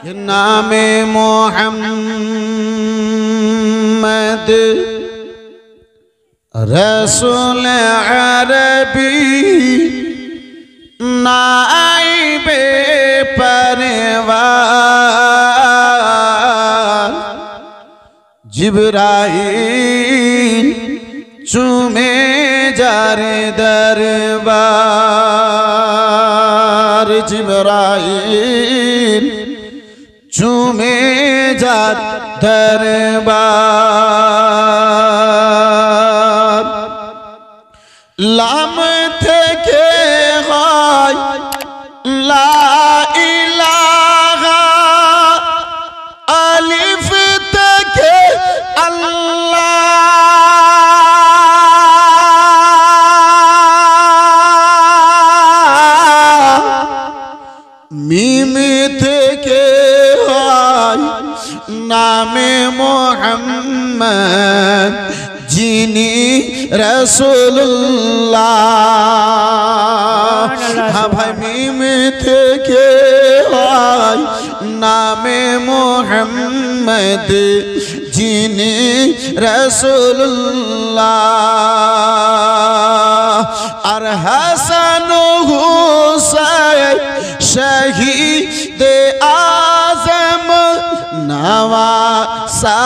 कि नामे मोहम्मद रसूल अरबी नाइबे परवार जिब्राइल चूमे जार दरबार जिब्राइल चूमे जार दरबार लाम থেকে হয় লা ইলাহা আলিফ থেকে আল্লাহ মিম থেকে হয় নামে মোহাম্মদ যিনি রাসূলুল্লাহ ভাই মিম থেকে হয় নামে মোহাম্মদ যিনি রাসূলুল্লাহ আর হাসান হুসাইন শহীদ আজম নওয়াসাতা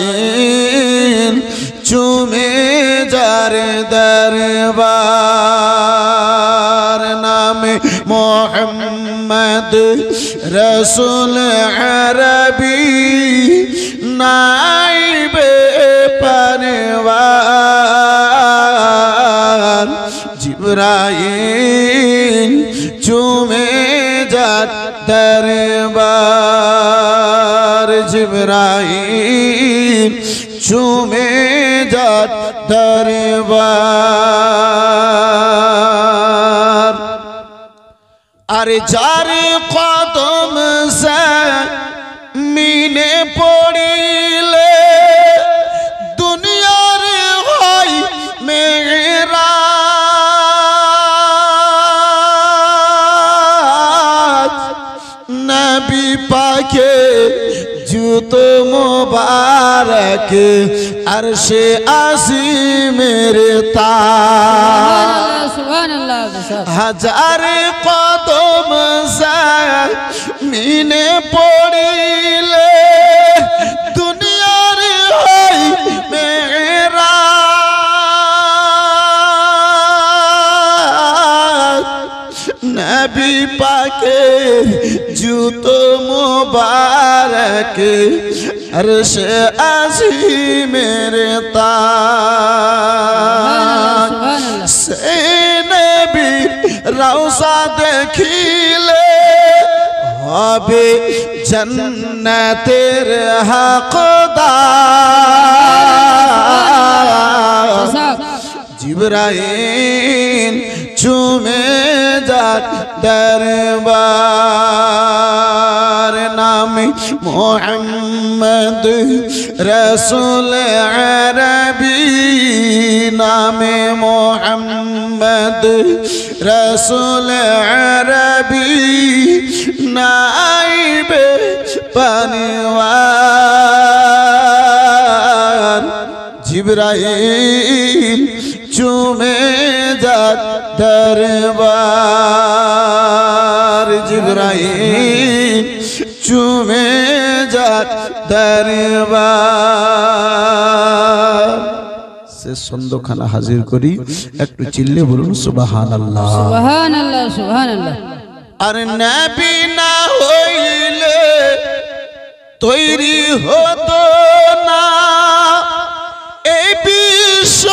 जिब्राइल चूमे जार दरबार नामे मोहम्मद रसूल अरबी नाइबे परवार जिब्राइल चूमे जार दरबार जिब्राइल चूमे जात दरबार अरे जार कदम से मीने पड़िले दुनियार होई मेराज नबी पाके जूतो मुबारक अर्शे अज़ीमेर ताज हजार कदम ज़मीने पड़िले दुनियार होई मेराज नबी पाके जूतो मुबारक अर्श अज़ीमेर ताज से नबी रौज़ा देखिले हबे जन्नतेर हकदार जिब्राइल चूमे जार दरबार नामे मोहम्मद रसूल अरबी नामे मोहम्मद रसूल अरबी नाइबे परवार जिब्राइल चूमे जात दरबार जिब्राइल चूमे जात दरबार से छंदखाना हाजिर करी एकटू चिल्ले बोलुन सुबहानाल्लाह सुबहानाल्लाह सुबहानाल्लाह আর নবী না হইলে তৈরি হতো না এই বিশ্ব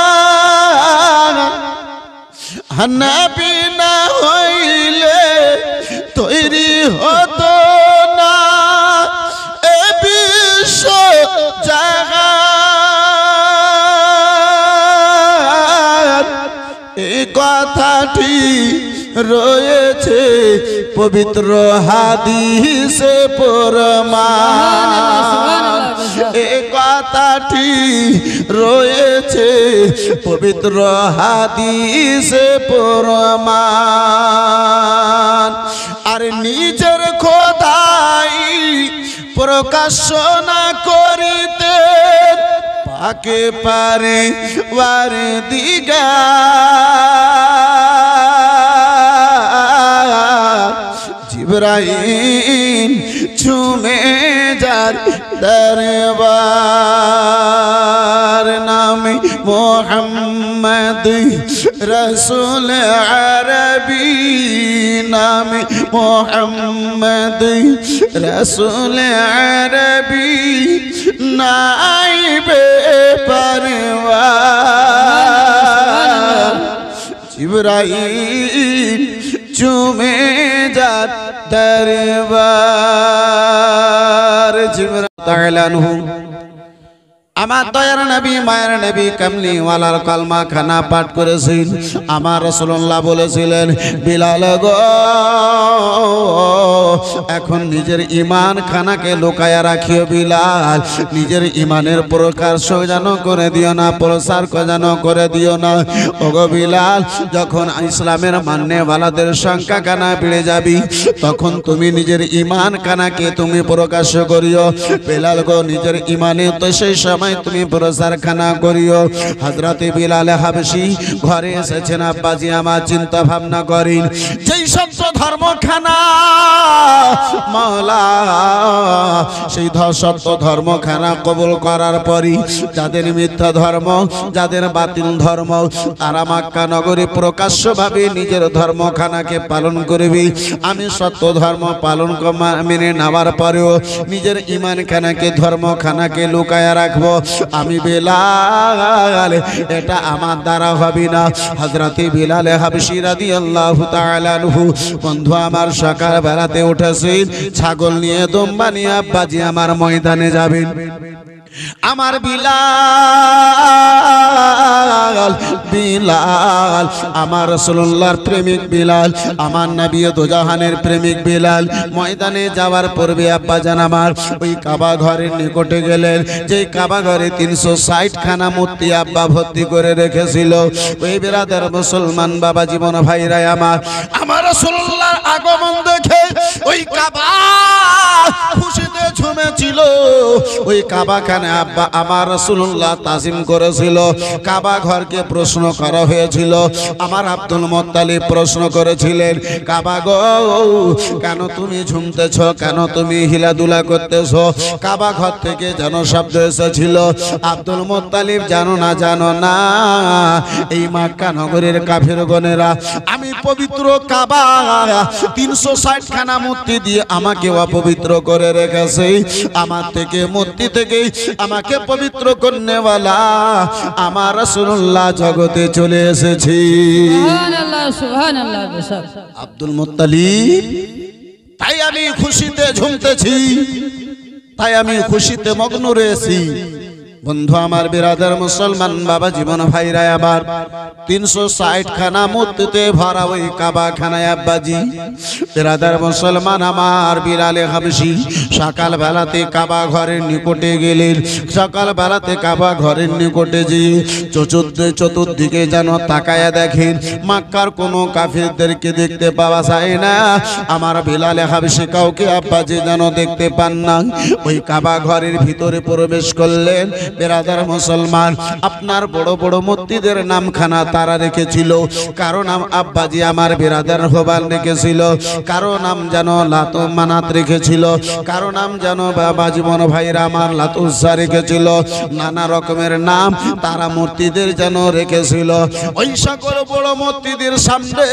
জাহান নবী না হইলে তৈরি হতো না এই বিশ্ব জাহান এই কথাটি রয়েছে পবিত্র হাদিসে প্রমাণ এ কথাটি রয়েছে পবিত্র হাদিসে প্রমাণ আর নিজের খোদাই প্রকাশ না করিতে পাকে পারে ওয়ার দিগা জিবরাইল ঝুমে যার দরবার নামে মোহাম্মদ রসুল আরবি নামে মোহাম্মদ রসুল আরবি নাইবে পরওয়ার জিবরাইল চুমে যার দরবার জিবরাইল তাআলা আনহু আমার দয়ার নবী মায়ের নবী কামলিওয়ালার কালমা খানা পাঠ করেছেন আমার রাসূলুল্লাহ বলেছিলেন বিলাল গো এখন নিজের ঈমান খানাকে লুকায়া রাখিও বিলাল নিজের ঈমানের প্রকাশ যেন করে দিও না প্রসার যেন করে দিও না ওগো বিলাল যখন ইসলামের মান্যওয়ালাদের সংখ্যা কানা বেড়ে যাবি তখন তুমি নিজের ঈমান খানাকে তুমি প্রকাশ করিও বিলাল গো নিজের ঈমানে তো সেই সময় তুমি প্রচার খানা করিও হযরতে বিলাল হাবশী ঘরে এসেছেন আব্বাজি আমার চিন্তা ভাবনা করেন যেই সত্য ধর্ম খানা মাওলা সেই সত্য ধর্ম খানা কবুল করার পরই যাদের মিথ্যা ধর্ম যাদের বাতিল ধর্ম তারা মক্কা নগরী প্রকাশ্যভাবে নিজের ধর্ম খানাকে পালন করবে আমি সত্য ধর্ম পালন মেনে নেওয়ার পরেও নিজের ঈমান খানাকে ধর্ম খানাকে লুকায়া রাখবো আমি বিলাল এটা আমার দ্বারা হবে না হযরতে বিলাল হাবশী রাদিয়াল্লাহু তাআলা আনহু বন্ধু আমার সকাল বেলাতে উঠেছেন ছাগল নিয়ে দুম্বা নিয়ে আব্বাজি আমার ময়দানে যাবেন আমার বিলাল বিলাল আমার রাসূলুল্লাহর প্রেমিক বিলাল আমার নবী দোজাহানের প্রেমিক বিলাল ময়দানে যাওয়ার পূর্বে আব্বাজান আমার ওই কাবা ঘরের নিকটে গেলেন যে কাবা ঘরে 360 খানা মূর্তি আব্বা ভর্তি করে রেখেছিল ওই বিরাদার মুসলমান বাবা জীবন ভাইরা আমার রাসূলুল্লাহর আগমন দেখে ওই কাবা খুশিতে ঝুমেছিল ওই কাবা খানে আব্বা আমার রাসূলুল্লাহ তাজিম করেছিল কাবা ঘরকে প্রশ্ন করা হয়েছিল আমার আব্দুল মুত্তালিব প্রশ্ন করেছিলেন কাবা গো কেন তুমি ঝুমতেছো কেন তুমি হিলাদুলা করতেছো কাবা ঘর থেকে যেন শব্দ এসেছিল আব্দুল মুত্তালিব জানো না এই মক্কা নগরীর কাফিরগণেরা আমি পবিত্র কাবা 360 খানা মূর্তি দিয়ে আমাকে অপবিত্র করে রেখেছে আমার থেকে মূর্তি থেকে আমাকে পবিত্র করনেওয়ালা আমার রাসূলুল্লাহ জগতে চলে এসেছে সুবহানাল্লাহ সুবহানাল্লাহ আব্দুল মুত্তালিব তাই আমি খুশিতে ঝুমতেছি তাই আমি খুশিতে মগ্ন রয়েছি বন্ধু আমার বিরাদার মুসলমান বাবা জীবন ভাইরা আবার 360 খানা মূর্তিতে ভরা ওই কাবা খানায় আব্বাজি বিরাদার মুসলমান আমার বিলাল হাবশী সকাল বেলাতে কাবা ঘরের নিকটে গেলেন সকাল বেলাতে কাবা ঘরের নিকটে যে চতুর্দিকে যেন তাকায়া দেখেন মক্কার কোনো কাফিরদেরকে দেখতে পাওয়া যায় না আমার বিলাল হাবশী কাউকে আব্বাজি যেন দেখতে পান না ওই কাবা ঘরের ভিতরে প্রবেশ করলেন বিরাদার মুসলমান আপনার বড় বড় মূর্তিদের নামখানা তারা রেখেছিল কারো নাম আব্বাজি আমার বিরাদার হোবাল রেখেছিল কারো নাম যেন লাত মানাত রেখেছিল কারো নাম যেন বাবা জীবন ভাইরা আমার লাত উজ্জা রেখেছিল নানা রকমের নাম তারা মূর্তিদের যেন রেখেছিল ওই সকল বড় মূর্তিদের সামনে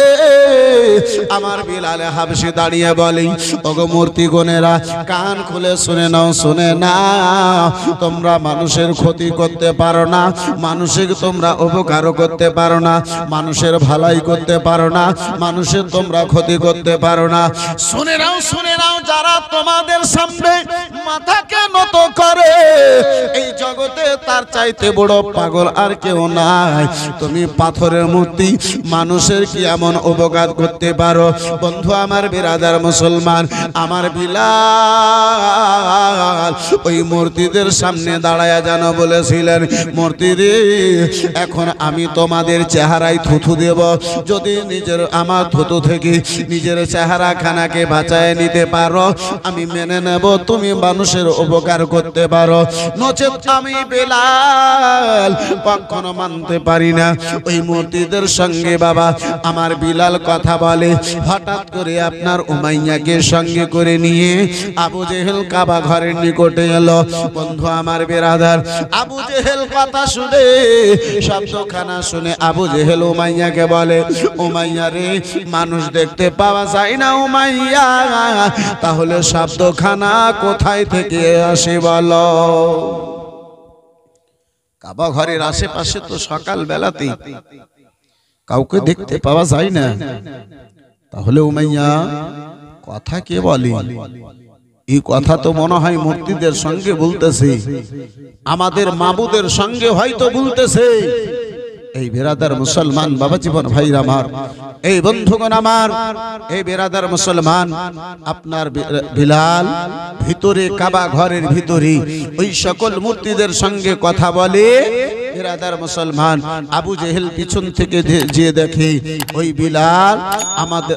আমার বিলাল হাবশি দাঁড়িয়ে বলে, ওগো মূর্তিগণেরা কান খুলে শুনে নাও, শুনে নাও, তোমরা মানুষের ক্ষতি করতে পারো না, মানুষের তোমরা উপকার করতে পারো না, মানুষের ভালাই করতে পারো না, মানুষের তোমরা ক্ষতি করতে পারো না। শুনে নাও, শুনে নাও, যারা তোমাদের সামনে মাথাকে নত করে এই জগতে তার চাইতে বড় পাগল আর কেউ নাই। তুমি পাথরের মূর্তি, মানুষের কি এমন উপকার করতে পারো? বন্ধু আমার বিরাদার মুসলমান, আমার বিলাল ওই মূর্তিদের সামনে দাঁড়ায়া যেন বলেছিলেন, মূর্তি রে, এখন আমি তোমাদের চেহারায় থুথু দেব, যদি নিজের আমার থুতু থেকে নিজের চেহারা খানাকে বাঁচায় নিতে পারো আমি মেনে নেব, তুমি মানুষের উপকার করতে পারো, নচেত আমি বিলাল কখনো মানতে পারি না। ওই মূর্তিদের সঙ্গে বাবা আমার বিলাল কথা বলে। হঠাৎ করে আপনার উমাইয়াকে সঙ্গে করে নিয়ে আবু জেহেল কাবা ঘরের নিকটে এলো। বন্ধু আমার বিরাদার, আবু জেহেল কথা শুনে, শব্দখানা শুনে আবু জেহেল উমাইয়াকে বলে, উমাইয়া রে, মানুষ দেখতে পাওয়া যায় না উমাইয়া, তাহলে শব্দখানা কোথায় থেকে আসে বলো? কাবা ঘরের আশেপাশে তো সকাল বেলাতেই কাউকে দেখতে পাওয়া যায় না, তাহলে উমাইয়া কথা কে বলে? এই কথা তো মনে হয় মূর্তিদের সঙ্গে বলতেছে, আমাদের মাবুদের সঙ্গে হয়তো বলতেছে। এই বেরাদার মুসলমান বাবা জীবন ভাইরা আমার, এই বন্ধুগণ আমার, এই বেরাদার মুসলমান, আপনার বিলাল ভিতরে কাবা ঘরের ভিতরে ওই সকল মূর্তিদের সঙ্গে কথা বলে। বেরাদার মুসলমান, আবু জেহেল পিছন থেকে যে দেখে ওই বিলাল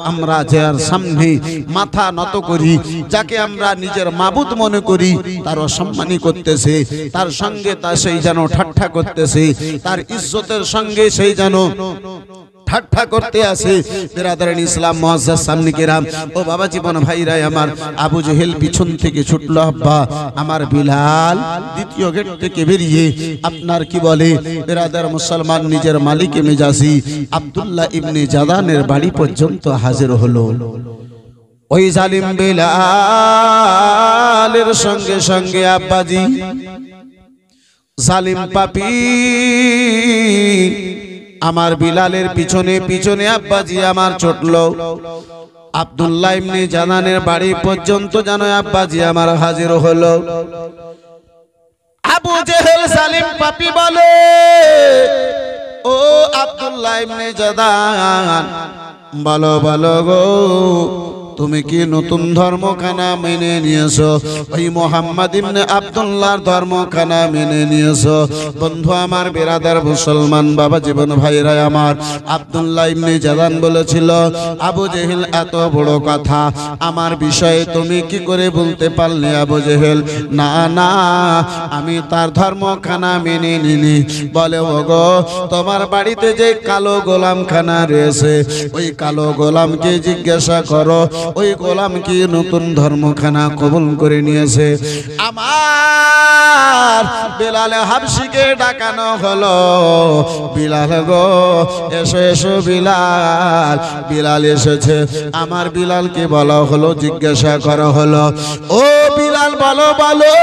আমরা যার সামনে মাথা নত করি, যাকে আমরা নিজের মাবুদ মনে করি, তার অসম্মানী করতেছে, তার সঙ্গে তা সেই যেন ঠাট্টা করতেছে, তার ইজ্জতের সঙ্গে সেই যেন ঠাট্টা করতে আসে। বিরাদারান ইসলাম মুআজ্জাজ সামনে কিরাম ও বাবা জীবন ভাইরা আমার, আবু জেহেল পিছন থেকে ছুটলো। আব্বা আমার বিলাল দ্বিতীয় গেট থেকে বেরিয়ে আপনার কি বলে বিরাদার মুসলমান নিজের মালিক মেজাজি আব্দুল্লাহ ইবনে জাদানের বাড়ি পর্যন্ত হাজির হলো। ওই জালিম বিলালের সঙ্গে সঙ্গে আব্বাজি জালিম পাপী আমার বিলালের পিছনে পিছনে আব্বাজি আমার ছুটলো। আব্দুল্লাহ ইবনে জাদানের বাড়ি পর্যন্ত যেন আব্বাজি আমার হাজির হলো। আবু জেহেল জালিম পাপী বলে, ও আব্দুল্লাহ ইবনে জাদান, বলো বলো গো, তুমি কি নতুন ধর্মখানা মেনে নিয়েছো? ওই মোহাম্মদ ইবনে আব্দুল্লাহর ধর্মখানা মেনে নিয়েছো? বন্ধু আমার বিরাদার মুসলমান বাবা জীবন ভাইরা আমার, আব্দুল্লাহ ইবনে জাদান বলেছিল, আবু জেহেল এত বড় কথা আমার বিষয়ে তুমি কি করে বলতে পারলে? আবু জেহেল, না না, আমি তার ধর্মখানা মেনে নিনি। বলে, ওগো, তোমার বাড়িতে যে কালো গোলামখানা রয়েছে, ওই কালো গোলামকে জিজ্ঞাসা করো, ওই গোলাম কি নতুন ধর্মখানা কবুল করে নিয়েছে? আমার বিলাল হাবশিকে ডাকানো হলো। বিলাল গো, এসো এসো বিলাল। বিলাল এসেছে। আমার বিলালকে বলা হলো, জিজ্ঞাসা করা হলো, ও বিলাল বলো বলো,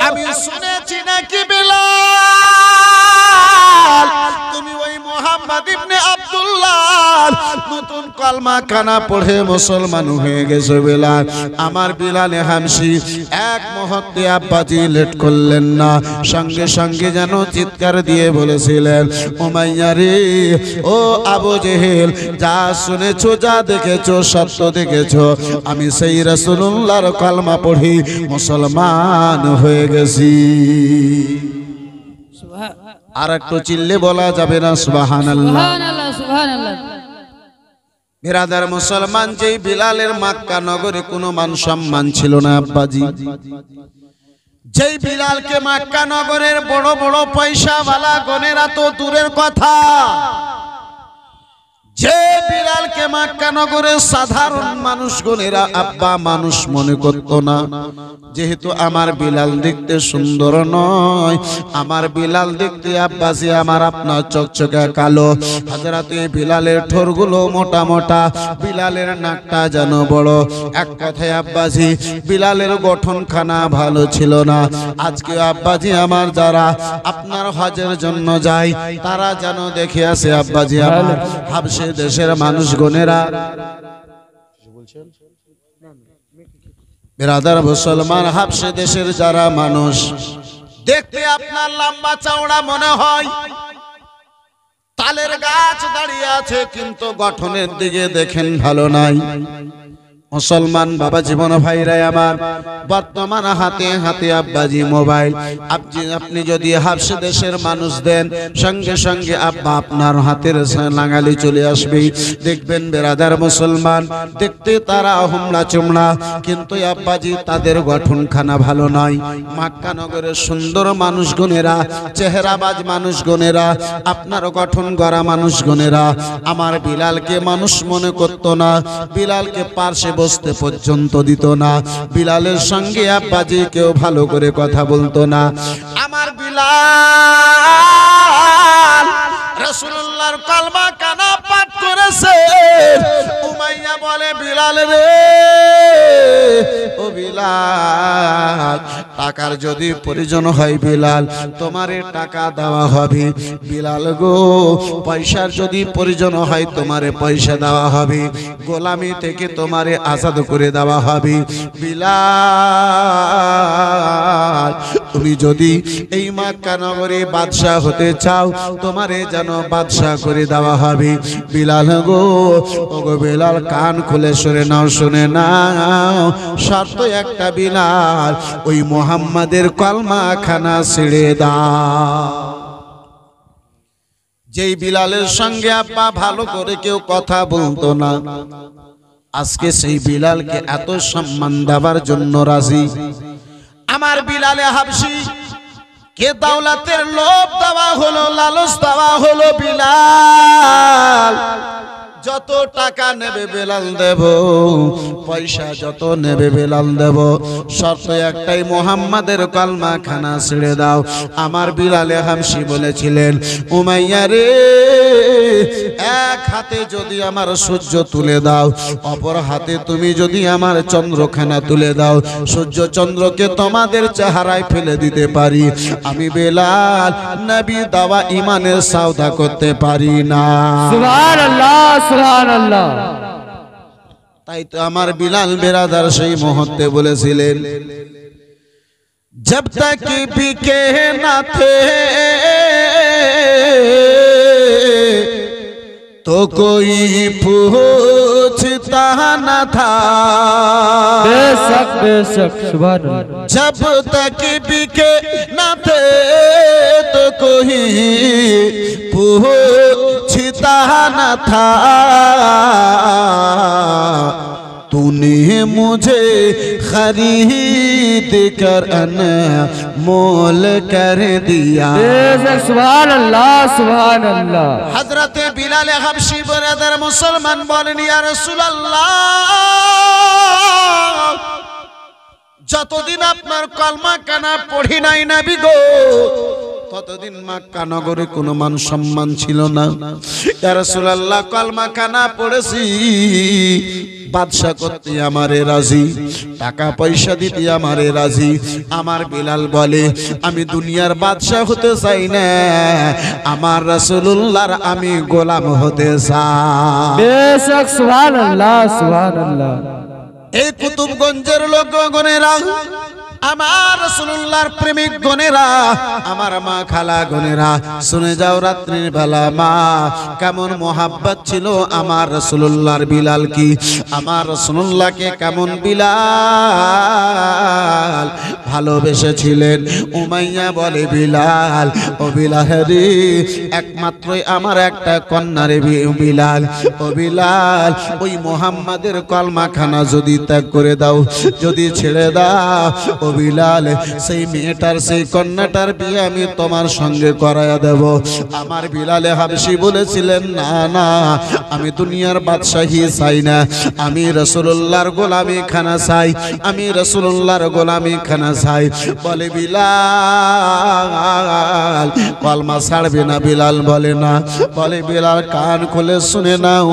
আমি শুনেছি নাকি বিলাল তুমি ওই মোহাম্মদ ইবনে আব্দুল্লাহ নতুন কলমা কানা পড়ে মুসলমান হয়ে গেছে? বিলাল, আমার বিলাল হামশি এক মুহূর্তে আব্বাজি লেট করলেন না, সঙ্গে সঙ্গে যেন চিৎকার দিয়ে বলেছিলেন, উমাইয়া রে, ও আবু জেহেল, যা শুনেছো, যা দেখেছো, সত্য দেখেছো, আমি সেই রাসূলুল্লাহর কলমা পড়ি মুসলমান হয়ে গেছি। আর একটু চিল্লে বলা যাবে না সুবহানাল্লাহ? সুবহানাল্লাহ। বিরাদার মুসলমান, যেই বিলালের মক্কা নগরে কোনো মান সম্মান ছিল না আব্বাজি, যেই বিলালকে মক্কা নগরের বড় বড় পয়সাওয়ালা গণেরা তো দূরের কথা, যে বিলালকে মক্কা নগরের সাধারণ মানুষগণেরা আব্বা মানুষ মনে করত না, যেহেতু আমার বিলাল দেখতে সুন্দর নয়, আমার বিলাল দেখতে আব্বাজি আমার আপনার চকচকে কালো, হযরতে বিলালের ঠোরগুলো মোটা মোটা, বিলালের নাকটা যেন বড়, এক কথায় আব্বাজি বিলালের গঠনখানা ভালো ছিল না। আজকে আব্বাজি আমার যারা আপনার হজের জন্য যায় তারা যেন দেখে আসে আব্বাজি আমার হাবশে দেশের মানুষগণেরা, বিরাদার মুসলমান হাবশে দেশের যারা মানুষ দেখতে আপনার লম্বা চওড়া মনে হয়, তালের গাছ দাঁড়িয়ে আছে, কিন্তু গঠনের দিকে দেখেন ভালো নাই। মুসলমান বাবা জীবন ভাইরা আমার, বর্তমান হাতে হাতে আব্বাজি মোবাইল, আপনি যদি হাবশে দেশের মানুষ দেন সঙ্গে সঙ্গে আব্বা আপনার হাতের লাঙালি চলে আসবে। দেখবেন বেরাদার মুসলমান দেখতে তারা হুমড়া চুমড়া, কিন্তু আব্বাজি তাদের গঠনখানা ভালো নয়। মক্কা নগরের সুন্দর মানুষগণেরা, চেহারাবাজ মানুষগণেরা, আপনার গঠন গড়া মানুষগণেরা আমার বিলালকে মানুষ মনে করত না, বিলালকে পার্শ্বে বসতে পর্যন্ত দিত না, বিলালের সঙ্গে আব্বাজি কেউ ভালো করে কথা বলতো না। আমার বিলাল রাসূলুল্লাহর কলমা কানা পাঠ করেছে। উমাইয়া বলে, বিলাল রে ও বিলাল, টাকার যদি প্রয়োজন হয় বিলাল তোমারে টাকা দেওয়া হবে। বিলাল গো, পয়সার যদি প্রয়োজন হয় তোমারে পয়সা দেওয়া হবে, গোলামি থেকে তোমারে আজাদ করে দেওয়া হবে। বিলাল তুমি যদি এই মক্কা নগরে বাদশা হতে চাও তোমারে যেন বাদশা করে দেওয়া হবে। বিলাল গো, ও গো বিলাল, কান খুলে শুনে নাও, শুনে নাও, শর্ত একটা বিলাল, ওই মুহাম্মাদের কলমা খানা ছেড়ে দাও। যেই বিলালের সঙ্গে আব্বা ভালো করে কেউ কথা বলতো না, আজকে সেই বিলালকে এত সম্মান দেওয়ার জন্য রাজি। আমার বিলালে হাবশি কে দৌলতের লোভ দেওয়া হলো, লালচ দেওয়া হলো। বিলাল যত টাকা নেবে বেলাল দেব, পয়সা যত নেবে বেলাল দেব, শর্ত একটাই, মুহাম্মাদের কলমা খানা ছেড়ে দাও। আমার বিলালে হাবশি বলেছিলেন, উমাইয়া রে, এক হাতে যদি আমার সূর্য তুলে দাও, অপর হাতে তুমি যদি আমার চন্দ্রখানা তুলে দাও, সূর্য চন্দ্রকে তোমাদের চেহারায় ফেলে দিতে পারি। আমি বেলাল নবী দাওয়া ইমানের সওদা করতে পারি না। সুবহানাল্লাহ, সুবহানাল্লাহ। তাই তো আমার বিলাল বেরাদার সেই মুহূর্তে বলেছিলেন, जब तक बिके न थे तो कोई पूछता न था, बेशक बेशक, सुभान अल्लाह। जब तक बिके न थे तो कोई पूछता न था, तूने मुझे खरीद कर अनमोल कर दिया। सुभान अल्लाह, सुभान अल्लाह। हजरत बिलाल हबशी बरदर मुसलमान बोलेन, या রাসূলুল্লাহ, যতদিন আপনার কলমা কানা পড়ি নাই নবী গো, ততদিন মক্কা নগরে কোনো মান সম্মান ছিল না। ইয়া রাসূলুল্লাহ, কলমা কানা পড়েছি, বাদশা করতে আমারে রাজি, টাকা পয়সা দিতে আমারে রাজি। আমার বিলাল বলে, আমি দুনিয়ার বাদশা হতে চাই না, আমার রাসূলুল্লাহর আমি গোলাম হতে চাই। বেশক, সুবহানাল্লাহ, সুবহানাল্লাহ। এই কুতুবগঞ্জের লোকগণেরা, আমার রাসূলুল্লাহর প্রেমিক গণেরা, আমার মা খালা গণেরা, শুনে যাও রাত্রির বেলা মা কেমন মোহাব্বত ছিল আমার রাসূলুল্লাহর বিলাল কি, আমার রাসূলুল্লাহকে কেমন বিলাল ভালোবেসেছিলেন। উমাইয়া বলে, বিলাল ও বিলাল রে, একমাত্রই আমার একটা কন্যা রে বিলাল, ও বিলাল, ওই মুহাম্মাদের কলমা খানা যদি ত্যাগ করে দাও, যদি ছেড়ে দাও, ও ও বিলাল সেই মেয়েটার সেই কন্যাটার বিয়ে আমি তোমার সঙ্গে করায়া দেব। আমার বিলালে হাবশি বলেছিলেন না না, আমি দুনিয়ার বাদশাহী চাই না, আমি রাসূলুল্লাহর গোলামি খানা চাই, আমি রাসূলুল্লাহর গোলামি খানা চাই। বলে বিলাল কলমা ছাড়বে না? বিলাল বলে না। বলে বিলাল কান খুলে শুনে নাও,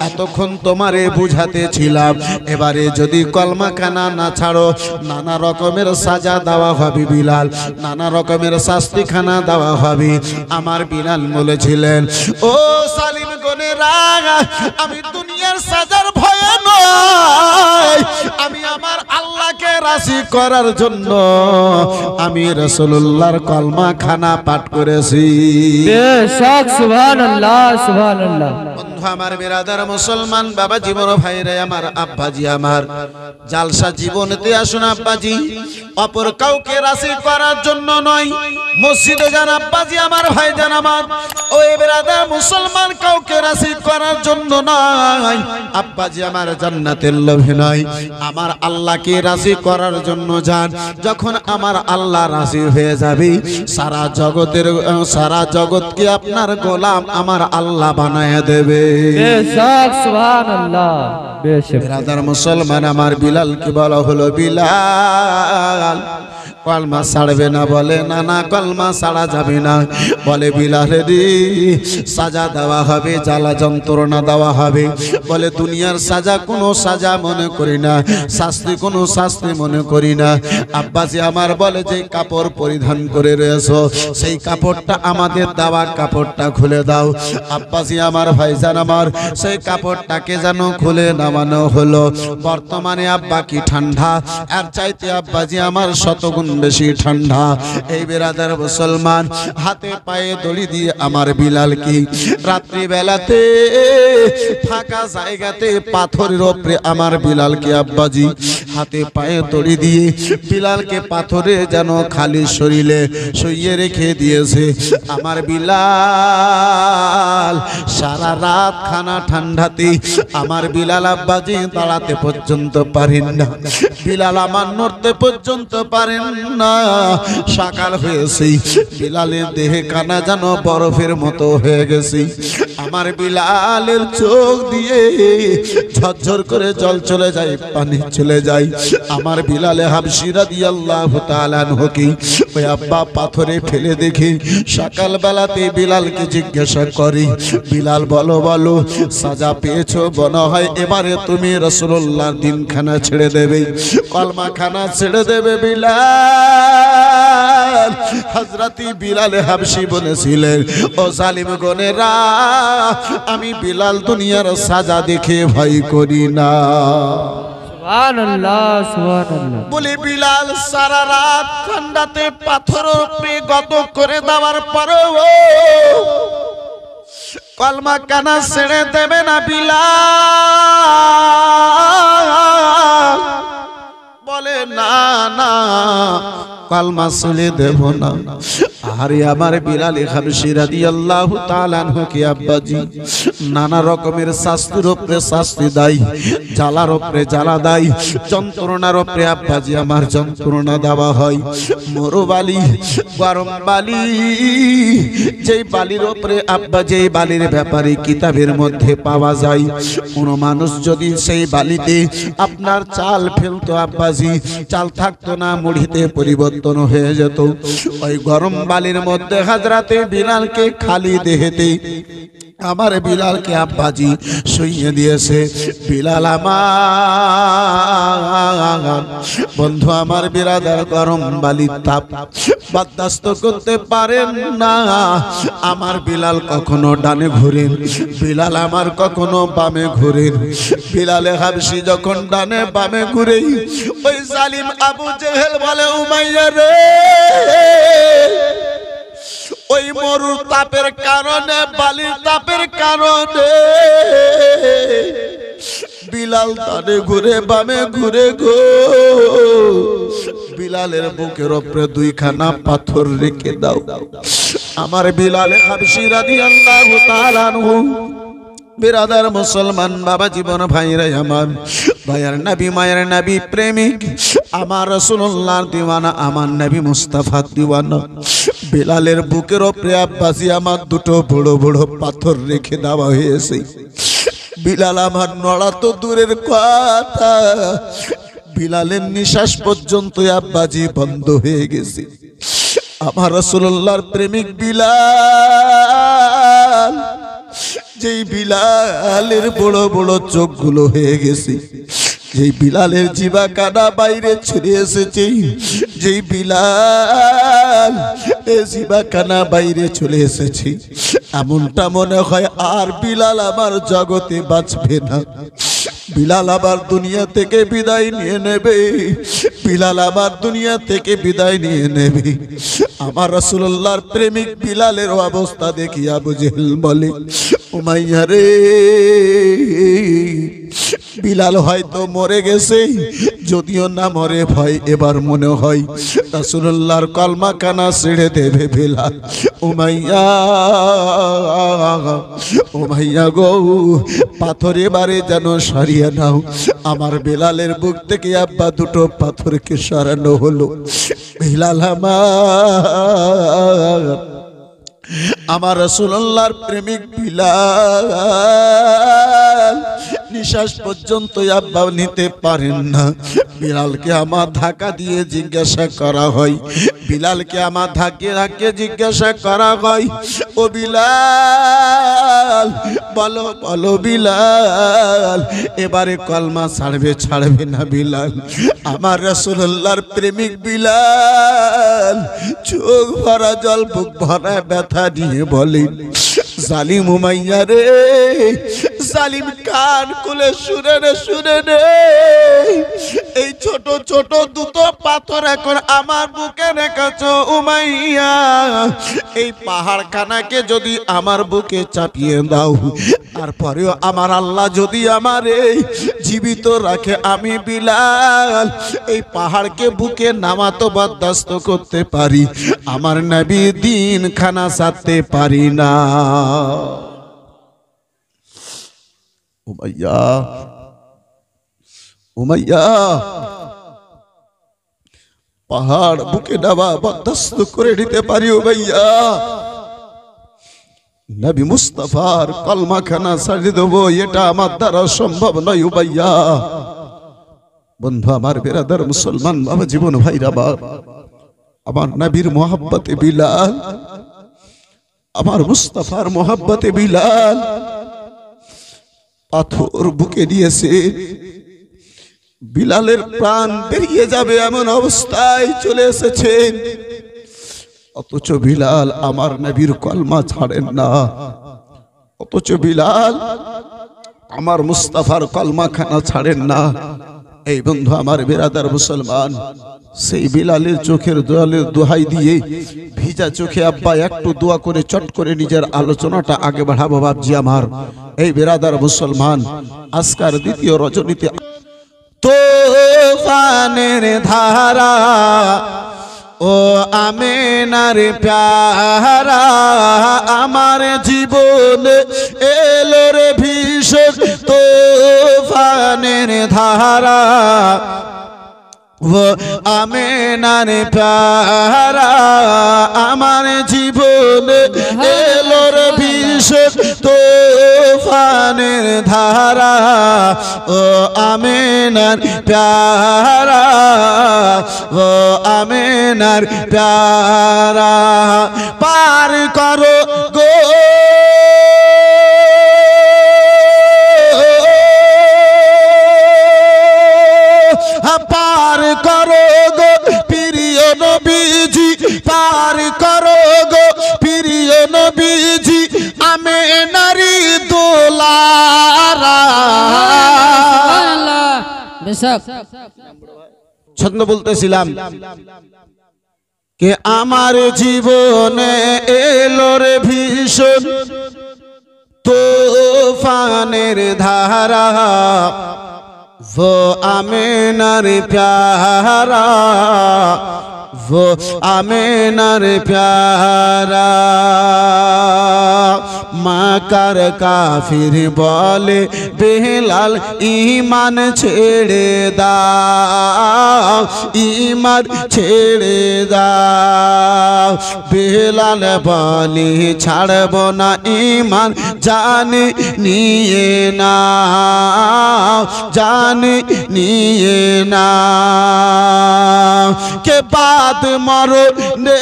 এতক্ষণ তোমারে বুঝাতে ছিলাম, এবারে যদি কলমা খানা না ছাড়ো নানা রকমের সাজা দেওয়া হবে বিলাল, নানা রকমের শাস্তি খানা দেওয়া হবে। আমার বিলাল বলেছিলেন ও সালিম গনেরা, আমি দুনিয়ার সাজার ভয়ে নয়, আমি আমার আল্লাহকে রাজি করার জন্য আমি রাসূলুল্লাহর কলমা খানা পাঠ করেছি। बेशक सुभानअल्लाह सुभानअल्लाह। বন্ধু আমার বিরাদার মুসলমান বাবা জীবন ভাইরে আমার আব্বাজি আমার জালসা জীবনেতে আসুন আব্বাজি, অপর কাউকে রাজি করার জন্য নয়, মসজিদে যান আব্বাজি আমার ভাই জান আমার, ওই বিরাদার মুসলমান কাউকে রাজি করার জন্য নয় আব্বাজি আমার, জান্নাতের লোভে নয়, আমার আল্লাহকে রাজি করার জন্য যান। যখন আমার আল্লাহ রাজি হয়ে যাবে সারা জগৎকে আপনার গোলাম আমার আল্লাহ বানায় দেবে। बेशक सुभानअल्लाह बेशक। বিরাদার মুসলমান আমার বিলাল কি বলা হলো, বিলাল কলমা ছাড়বে না? বলে না না কলমা ছাড়া যাবে না। বলে বিলাল রে সাজা দেওয়া হবে, জ্বালা যন্ত্রণা দেওয়া হবে। বলে দুনিয়ার সাজা কোনো সাজা মনে করি না, শাস্তি কোনো শাস্তি মনে করি না। আব্বাজি আমার বলে যে কাপড় পরিধান করে রয়েছো সেই কাপড়টা আমাদের দেওয়া কাপড়টা খুলে দাও। আব্বাজি আমার ভাইজান আমার সেই কাপড়টাকে যেন খুলে নামানো হলো। বর্তমানে আব্বা কি ঠান্ডা, আর চাইতে আব্বাজি আমার শতগুণ বেশি ঠান্ডা। এই বিরাদার মুসলমান হাতে পায়ে দড়ি দিয়ে আমার বিলাল কি রাত্রি বেলাতে ফাঁকা জায়গাতে পাথরের উপরে আমার বিলালকে আব্বাজি হাতে পায়ে দড়ি দিয়ে বিলালকে পাথরে যেন খালি শরীরে শুইয়ে রেখে দিয়েছে। আমার বিলাল সারা রাত খানা ঠান্ডাতে আমার বিলাল আব্বাজি দাঁড়াতে পর্যন্ত পারেন না, বিলাল আমার নড়তে পর্যন্ত পারেন না। সকাল হয়েছে বিলালের দেহে কানা যেন বরফের মতো হয়ে গেছে। আমার বিলালের চোখ দিয়ে ঝরঝর করে জল চলে যায়, পানি চলে যায়। আমার বিলালে হাবশী রাদিয়াল্লাহু তাআলা আনহুকে ওই আব্বা পাথরে ফেলে দেখে সকাল বেলাতে বিলালকে জিজ্ঞাসা করে, বিলাল বলো বলো সাজা পেয়েছো? মনে হয় এবারে তুমি রাসূলুল্লাহর দিনখানা ছেড়ে দেবে, কলমা খানা ছেড়ে দেবে। বিলাল হযরত বিলাল হাবশী বলেছিলেন ও জালিম গনেরা, আমি বিলাল দুনিয়ার সাজা দেখে ভয় করি না। सुभानअल्लाह सुभानअल्लाह। বলে বিলাল সারা রাত ঠান্ডাতে পাথর উপরে গত করে দেওয়ার পরেও কলমা কানা ছেড়ে দেবে না বিলাল। বলে না না কলমা ছেড়ে দেব না। আরে আমার বিলাল হাবশী রাদিয়াল্লাহু তাআলা আনহুকে আব্বাজি নানা রকমের শাস্তির উপরে শাস্তি দেয়, জ্বালার উপরে জ্বালা দেয়, যন্ত্রণার উপরে আব্বাজি আমার যন্ত্রণা দেওয়া হয়। মরুবালি গরম বালি, যেই বালির উপরে আব্বা যেই বালির ব্যাপারে কিতাবের মধ্যে পাওয়া যায়, কোন মানুষ যদি সেই বালিতে আপনার চাল ফেলতো আব্বাজি, চাল থাকতো না, মুড়িতে পরিবর্তন হয়ে যেত। ওই গরম বালির মধ্যে হযরতে বিলালকে খালি দেহেতে আমার বিলালকে আব্বাজি শুইয়ে দিয়েছে। বিলাল আমার বন্ধু আমার বিরাদার গরম বালির তাপ বরদাস্ত করতে পারেন না। আমার বিলাল কখনো ডানে ঘুরেন, বিলাল আমার কখনো বামে ঘুরেন। বিলালে হাবশী যখন ডানে বামে ঘুরে ওই জালিম আবু জেহেল বলে, উমাইয়া রে ওই মরুর তাপের কারণে, বালির তাপের কারণে বিলাল ডানে ঘুরে বামে ঘুরে গো। বিলালের বুকের উপরে দুইখানা পাথর রেখে দাও। আমার বিলাল হাবশী রাদিয়াল্লাহু তাআলা আনহু বিরাদার মুসলমান বাবা জীবন ভাইরা আমার দয়ার নবী মায়ের নবী প্রেমিক আমার রাসূলুল্লাহর দিওয়ানা আমার নবী মুস্তাফার দিওয়ানা বিলালের বুকের উপরে আব্বাসি আমার দুটো বড় বড় পাথর রেখে দেওয়া হয়েছে। বিলাল আমার নড়া তো দূরের কথা, বিলালের নিঃশ্বাস পর্যন্ত আব্বাজি বন্ধ হয়ে গেছে। আমার রাসূলুল্লাহর প্রেমিক বিলাল, যেই বিলালের বড় বড় চোখগুলো হয়ে গেছে, যেই বিলালের জিবা কানা বাইরে ছড়ে এসেছে, যেই বিলাল জিবা কানা বাইরে চলে এসেছে, এমনটা মনে হয় আর বিলাল আমার জগতে বাঁচবে না। বিলাল আবার দুনিয়া থেকে বিদায় নিয়ে নেবে, বিলাল আবার দুনিয়া থেকে বিদায় নিয়ে নেবে। আমার রাসূলুল্লাহর প্রেমিক বিলালের অবস্থা দেখি আবু জেহেল বলে, উমাইয়া রে, বিলাল হয়তো মরে গেছে, যদিও না মরে ভয় এবার মনে হয় রাসূলুল্লাহর কলমা কানা ছেড়ে দেবে বিলাল। উমাইয়া, উমাইয়া গো, পাথর এবারে যেন সরিয়ে নাও। আমার বিলালের বুক থেকে আব্বা দুটো পাথরকে সরানো হলো। বিলাল আমার রাসূলুল্লাহর প্রেমিক বিলাল নিঃশ্বাস পর্যন্ত আব্বা নিতে পারেন না। বিলালকে আমার ধাক্কা দিয়ে জিজ্ঞাসা করা হয়, বিলালকে আমার ধাক্কে ধাক্কে জিজ্ঞাসা করা হয়, ও বিলাল বলো বলো বিলাল, এবারে কলমা ছাড়বে ছাড়বে না বিলাল? আমার রাসূলুল্লাহর প্রেমিক বিলাল চোখ ভরা জল বুক ভরা ব্যথা নিয়ে বলেন, জালিম উমাইয়া রে, জালিম কান খুলে শুনে নে, শুনে নে, এই ছোট ছোট দুটো পাথর এখন আমার বুকে রেখেছ উমাইয়া, এই পাহাড় খানাকে যদি আমার বুকে চাপিয়ে দাও, তারপরেও আমার আল্লাহ যদি আমার এই জীবিত রাখে, আমি বিলাল এই পাহাড়কে বুকে নামাতো বরদাস্ত করতে পারি, আমার নবী দিন খানা ছাড়তে পারি না। উমাইয়া, উমাইয়া, পাহাড় বুকে নামা বরদাস্ত করে নিতে পারি উমাইয়া, নবী মুস্তাফার কলমা খানা ছাড়িয়ে দেবো, এটা আমার দ্বারা সম্ভব নয় উমাইয়া। বন্ধু আমার, বেরাদার মুসলমান বাবা, জীবন ভাইরা বাপ, আমার নবীর মোহাব্বতে বিলাল, আমার মুস্তাফার মোহাব্বতে বিলাল পাথর বুকে দিয়েছে। বিলালের প্রাণ বেরিয়ে যাবে এমন অবস্থায় চলে এসেছেন, অথচ বিলাল আমার নবীর কলমা ছাড়েন না, অথচ বিলাল আমার মুস্তাফার কলমা খানা ছাড়েন না। এই বন্ধু আমার বেরাদার মুসলমান, সেই বিলালের চোখের দোয়ালের দোহাই দিয়ে ভিজা চোখে আব্বা একটু দোয়া করে চট করে নিজের আলোচনাটা আগে বাড়াবো বাপজি আমার। এই বেরাদার মুসলমান, আজকার দ্বিতীয় রজনীতে তোফানের ধারা ও আমেনার প্যারা, আমার জীবনে এলো রে ভীষণ তোফানের ধারা, ও আমেনার প্যারা, আমার জীবনে এলো রে ভীষণ তোফানের ধারা, ও আমেনার প্যারা, ও আমেনার প্যারা, পার করো গো পার করো গো প্রিয় নবীজি, পার করো গো প্রিয় নবীজি, আমেনারি দোলারা। ছন্দ বলতেছিলাম কে আমার জীবনে এলো রে ভীষণ তোফানের ধারা, वो आमेनार प्यारा, वो आमेनार प्यारा মাকার কাফির বলে বেলাল ঈমান ছেড়ে দাও ঈমান ছেড়ে দাও বেলাল বলে ছাড়ব না ঈমান জানে নিয়ে নাও জানে নিয়ে নাও কে বাদ মরনে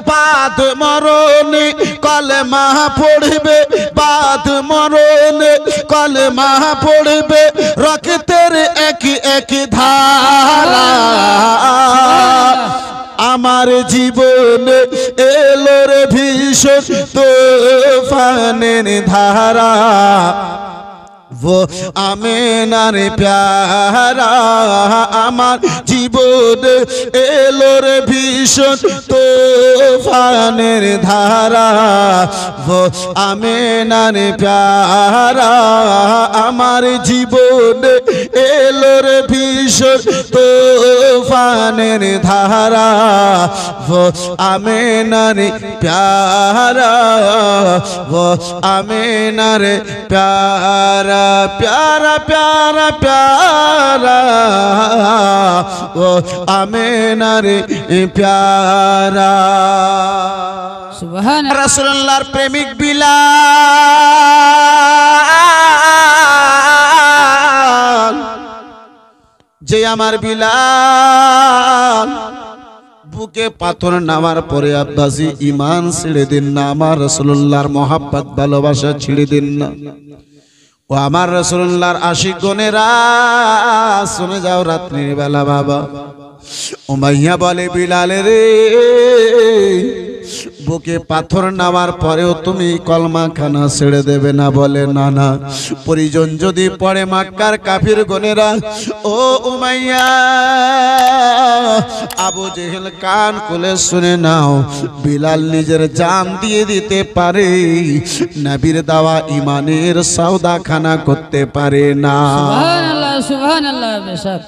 বাদ মরণে কলমা পড়বে বাদ মরণে কলমা পড়বে রক্তের এক এক ধারা আমার জীবনে এলো রে ভীষণ তুফানের ধারা वो आमेनार प्यारा आमार जीवन एलो रे भीषण तूफानेर धारा वो आमेनार प्यारा आमार जीवन एलो रे भीषण तूफानेर धारा वो आमेनार प्यारा वो आमेनार प्यारा प्यारा प्यारा प्यारा वो आमेनार प्यारा सुभान रसूलुल्लाहर प्रेमिक बिलाल जे आमार बिलाल বুকে পাথর নামার পরে আব্বাসি ঈমান ছেড়ে দিন না আমার রাসূলুল্লাহর মহব্বত ভালোবাসা ছেড়ে দিন না ও আমার রাসূলুল্লাহর আশিক গনেরা শুনে যাও রাত্রির বেলা বাবা উমাইয়া বলে বিলাল রে বুকে পাথর নামার পরেও তুমি কলমা খানা ছেড়ে দেবে না বলে না না পরিজন যদি পড়ে মক্কার কাফির গনেরা ও উমাইয়া আবু জেহেল কান খুলে শুনে নাও বিলাল নিজের জান দিয়ে দিতে পারে নবীর দেওয়া ঈমানের সওদা খানা করতে পারে না সুবহানাল্লাহ বেশক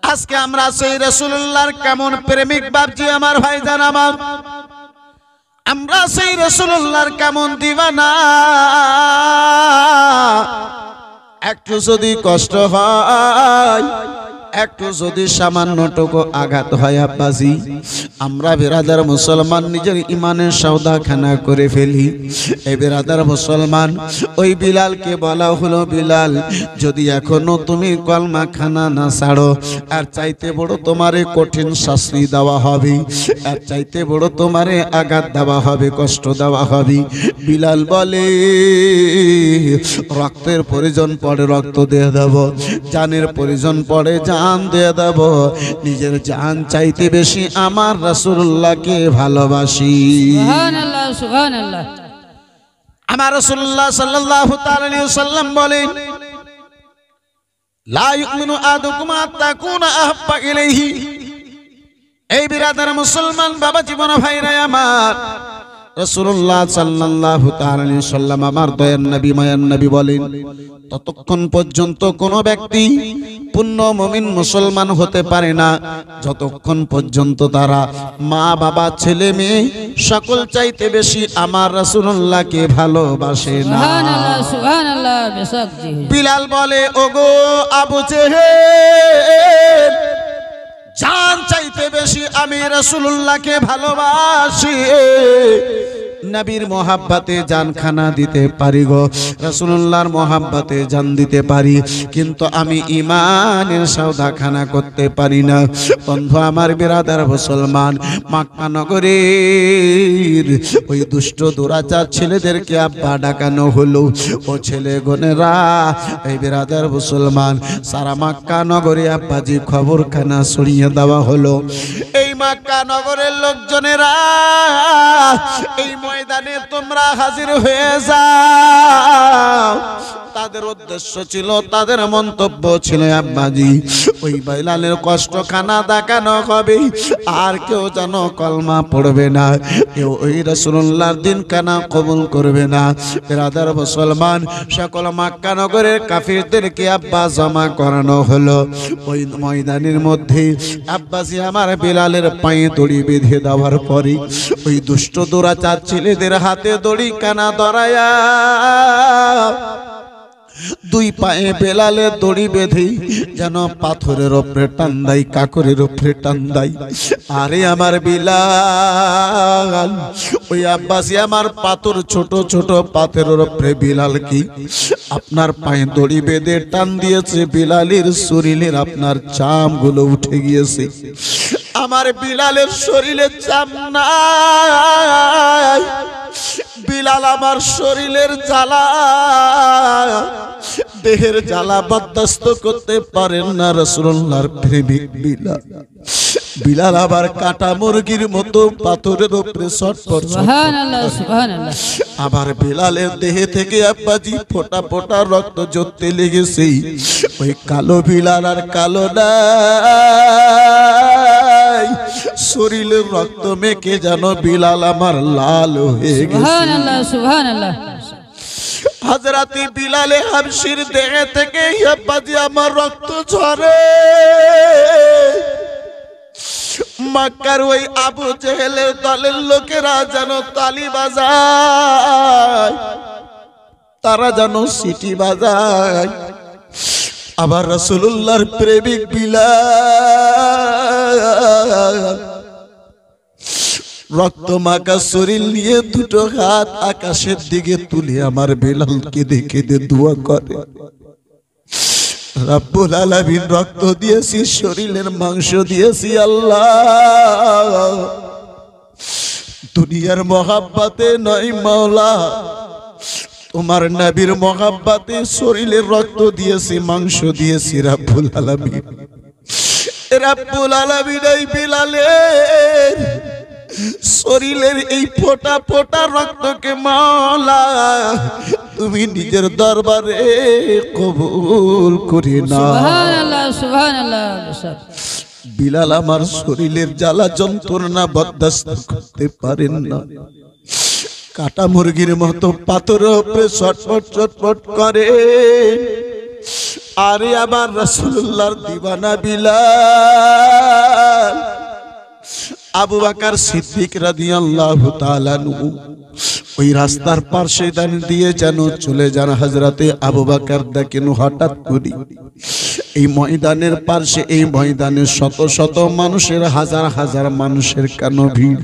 আজকে আমরা সেই রাসূলুল্লাহর কেমন প্রেমিক বাপজি আমার ভাইজান আমার আমরা সেই রাসূলুল্লাহর কেমন দিওয়ানা একটু যদি কষ্ট হয় একটু যদি সামান্যটুকু আঘাত হয় আব্বাজি আমরা বিরাদার মুসলমান নিজের ঈমানের সওদা খানা করে ফেলি এই বিরাদার মুসলমান ওই বিলালকে বলা হলো বিলাল যদি এখনো তুমি কলমা খানা না ছাড়ো আর চাইতে বড় তোমারে কঠিন শাস্তি দেওয়া হবে আর চাইতে বড় তোমারে আঘাত দেওয়া হবে কষ্ট দেওয়া হবে বিলাল বলে রক্তের প্রয়োজন পড়ে রক্ত দিয়ে দেব জানের প্রয়োজন পড়ে জান দিয়ে দেব নিজের জান চাইতে বেশি আমার রাসূলুল্লাহকে ভালোবাসি সুবহানাল্লাহ সুবহানাল্লাহ আমার রাসূলুল্লাহ সাল্লাল্লাহু তাআলা আলাইহি ওয়াসাল্লাম বলেন লা ইউমিনু আহাদুকুম হাত্তা কুনা আহাব্বা ইলাইহি এই বিরাদার মুসলমান বাবা জীবন ভাইরা আমার রাসূলুল্লাহ সাল্লাল্লাহু তাআলা আলাইহি ওয়াসাল্লাম আমার দয়ার নবী মায়ার নবী বলেন ততক্ষণ পর্যন্ত কোন ব্যক্তি পূর্ণ মুমিন মুসলমান হতে পারে না যতক্ষণ পর্যন্ত তারা মা বাবা ছেলে মেয়ে সকল চাইতে বেশি আমার রাসূলুল্লাহকে ভালোবাসে না সুবহানাল্লাহ সুবহানাল্লাহ বেশক জি বিলাল বলে ওগো আবু জেহেল জান চাইতে বেশি আমি রাসূলুল্লাহকে ভালোবাসি নবীর মোহাব্বতে জান খানা দিতে পারি গো রাসূলুল্লাহর মোহাব্বতে জান দিতে পারি কিন্তু আমি ঈমানের সওদা খানা করতে পারি না বন্ধু আমার বিরাদার মুসলমান মক্কা নগরীর ওই দুষ্ট দুরাচার ছেলেদেরকে আব্বা ডাকানো হলো ও ছেলে গনেরা এই বিরাদার মুসলমান সারা মক্কা নগরী আব্বাজি খবর খানা ছড়িয়ে দেওয়া হলো এই মক্কা নগরের লোকজনেরা এই ময়দানে তোমরা হাজির হয়ে যাও তাদের উদ্দেশ্য ছিল, তাদের মন্তব্য ছিল আব্বাজি ওই বিলালের কষ্টখানা দেখানো হবে, আর কেউ যেন কলমা পড়বে না, কেউ ওই রাসূলুল্লাহর দিন কানা কবুল করবে না। বিরাদার মুসলমান, সকল মক্কা নগরের কাফিরদেরকে আব্বা জমা করানো হলো। ওই ময়দানের মধ্যে আব্বাসি আমার বিলালের পায়ে দড়ি বেঁধে দেওয়ার পরে ওই দুষ্ট দুরাচার ছেলেদের হাতে দড়ি কানা ধরায়া দুই পায়ে বেলালে দড়ি বেঁধে যেন পাথরের উপরে টান দেয়, কাকরের উপরে টান দেয়। আরে আমার বিলাল, ওই আব্বাসি আমার পাথর ছোট ছোট পাথরের উপরে বিলাল কি আপনার পায়ে দড়ি বেঁধে টান দিয়েছে, বিলালের শরীরের আপনার চামগুলো উঠে গিয়েছে। আমার বিলালের শরীরে চাম নাই, বিলাল আমার শরীরের জ্বালা, দেহের জ্বালা বরদাস্ত করতে পারেন না রাসূলুল্লাহর প্রেমিক বিলাল। বিলাল আবার কাটা মুরগির মতো পাথরের উপরে ছটফট সুবহানাল্লাহ সুবহানাল্লাহ। আবার বিলালের দেহে থেকে আব্বাজি ফোঁটা ফোঁটা রক্ত ঝরতে লেগেছে। ওই কালো বিলাল আর কালো নাই, শরীরের রক্ত মেখে যেন বিলাল আমার লাল হয়ে গেছে। সুবহানাল্লাহ সুবহানাল্লাহ। হযরতে বিলালে হাবশির দেহ থেকে আব্বাজি আমার রক্ত ঝরে। মক্কার ওই আবু জেহেলের দলের লোকেরা যেন তালি বাজায়, তারা যেন সিটি বাজায়। আবার রাসূলুল্লাহর প্রেমিক বিলাল রক্ত মাখা শরীর নিয়ে দুটো হাত আকাশের দিকে তুলে আমার বিলালকে দেখে দোয়া করে, রব্বুল আলামিন রক্ত দিয়েছি, শরীরের মাংস দিয়েছি আল্লাহ, দুনিয়ার মহাব্বতে নয় মাওলা, তোমার নবীর মহাব্বতে শরীরের রক্ত দিয়েছি, মাংস দিয়েছি রব্বুল আলামিন। রব্বুল আলামিন এই বিলালের শরীরের এই ফোঁটা ফোঁটা রক্তকে মাওলা তুমি নিজের দরবারে কবুল করে নাও। সুবহানাল্লাহ সুবহানাল্লাহ। বিলাল আমার শরীরের জ্বালা যন্ত্রণা বরদাস্ত করতে পারেন না, কাটা মুরগির মতো পাথরের উপরে ছটফট ছটফট করে। আরে আবার রাসূলুল্লাহর দিওয়ানা বিলাল আবু বকর সিদ্দিক রাদিয়াল্লাহু তাআলা আনহু ওই রাস্তার পাশে দাঁড়িয়ে দিয়ে যেন চলে যান। হযরতে আবু বকর দেখেন হঠাৎ করে এই ময়দানের পাশে, এই ময়দানে শত শত মানুষের, হাজার হাজার মানুষের কেন ভিড়।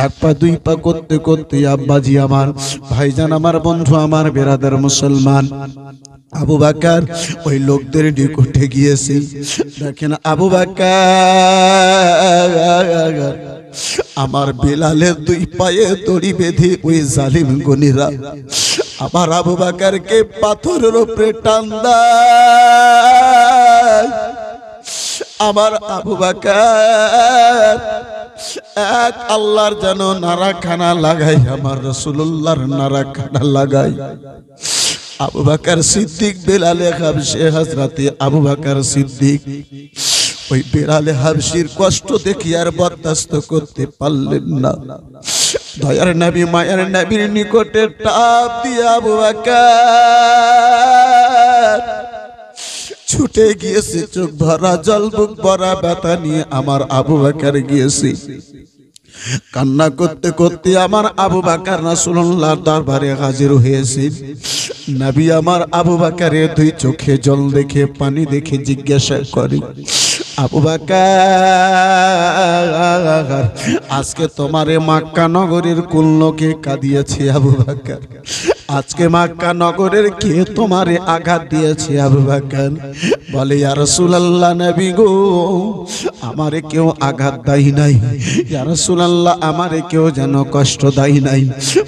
এক পা দুই পা করতে করতে আব্বাজি আমার, ভাইজান আমার, বন্ধু আমার, বেরাদার মুসলমান, আবু বকর ওই লোকদের নিকটে গিয়েছে। দেখেন আবু বকর আমার বিলালের দুই পায়ে দড়ি বেঁধে ওই জালিম গুণীরা আবার আবু বকরকে পাথরের উপরে টান দেয়। আমার আবু বকর এক আল্লাহর যেন নারাখানা লাগাই, আমার রাসূলুল্লাহর নারাখানা লাগাই। আবু বকর সিদ্দিক বিলালে হাবশী, হযরতে আবু বকর সিদ্দিক ওই বিলালে হাবশীর কষ্ট দেখি আর বরদাস্ত করতে পারলেন না। দয়ার নবী মায়ার নবীর নিকটে টাপ দিয়ে আবু বকর ছুটে গিয়েছে, চোখ ভরা জল, বুক ভরা ব্যথা নিয়ে আমার আবু বকর গিয়েছে। কান্না করতে করতে আমার আবু বকর রাসূলুল্লাহর দরবারে হাজির হয়েছে। নবী আমার আবু বকরের দুই চোখে জল দেখে, পানি দেখে জিজ্ঞাসা করে, আবু বকর আজকে তোমারে মক্কা নগরীর কোন লোকে কাঁদিয়েছে? আবু বকর আজকে মক্কা নগরের কে তোমারে আঘাত দিয়েছে? আবু বকর বলে, ইয়া রাসূলুল্লাহ, নবী গো, আমারে কেউ আঘাত দেয় নাই, ইয়া রাসূলুল্লাহ, আমারে কেউ যেন কষ্ট দেয় নাই।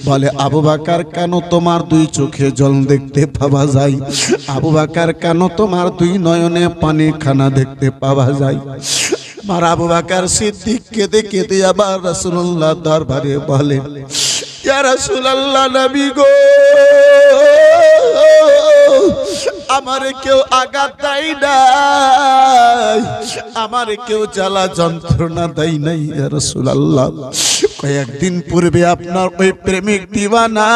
বলে, আবু বকর কেন তোমার দুই চোখে জল দেখতে পাওয়া যায়? আবু বকর কেন তোমার দুই নয়নে পানি খানা দেখতে পাওয়া যায়? আমার আবু বকর সিদ্দিক কেঁদে কেঁদে আবার রাসূলুল্লাহ দরবারে বলে, ইয়া রাসূলুল্লাহ, নবী গো, আমারে কেউ আঘাত দেয় নাই, আমারে কেউ জ্বালা যন্ত্রণা দেয় নাই ইয়া রাসূলুল্লাহ। কয়েকদিন পূর্বে আপনার ওই প্রেমিক দিওয়ানা